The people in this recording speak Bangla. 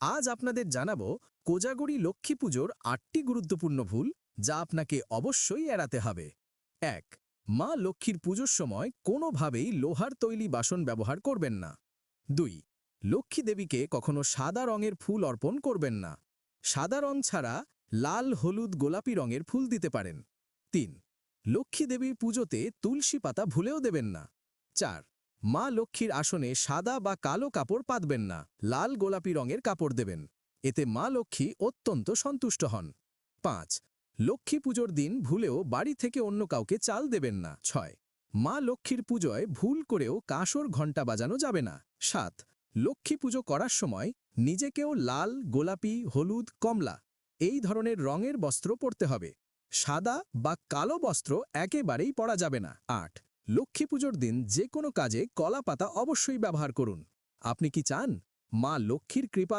আজ আপনাদের জানাবো কোজাগরী লক্ষ্মী পুজোর ৮টি গুরুত্বপূর্ণ ভুল যা আপনাকে অবশ্যই এড়াতে হবে। ১. মা লক্ষ্মীর পুজোর সময় কোনোভাবেই লোহার তৈলি বাসন ব্যবহার করবেন না। ২. লক্ষ্মী দেবীকে কখনো সাদা রঙের ফুল অর্পণ করবেন না। সাদা রং ছাড়া লাল, হলুদ, গোলাপি রঙের ফুল দিতে পারেন। ৩. লক্ষ্মী দেবীর পুজোতে তুলসী পাতা ভুলেও দেবেন না। ৪. মা লক্ষ্মীর আসনে সাদা বা কালো কাপড় পাতবেন না, লাল গোলাপি রঙের কাপড় দেবেন। এতে মা লক্ষ্মী অত্যন্ত সন্তুষ্ট হন। ৫. লক্ষ্মী পুজোর দিন ভুলেও বাড়ি থেকে অন্য কাউকে চাল দেবেন না। ৬. মা লক্ষ্মীর পুজোয় ভুল করেও কাঁসর ঘণ্টা বাজানো যাবে না। ৭. লক্ষ্মী পুজো করার সময় নিজেকেও লাল, গোলাপি, হলুদ, কমলা এই ধরনের রঙের বস্ত্র পরতে হবে। সাদা বা কালো বস্ত্র একেবারেই পরা যাবে না। ৮. লক্ষ্মী পুজোর দিন যে কোনো কাজে কলা পাতা অবশ্যই ব্যবহার করুন। আপনি কি চান মা লক্ষ্মীর কৃপা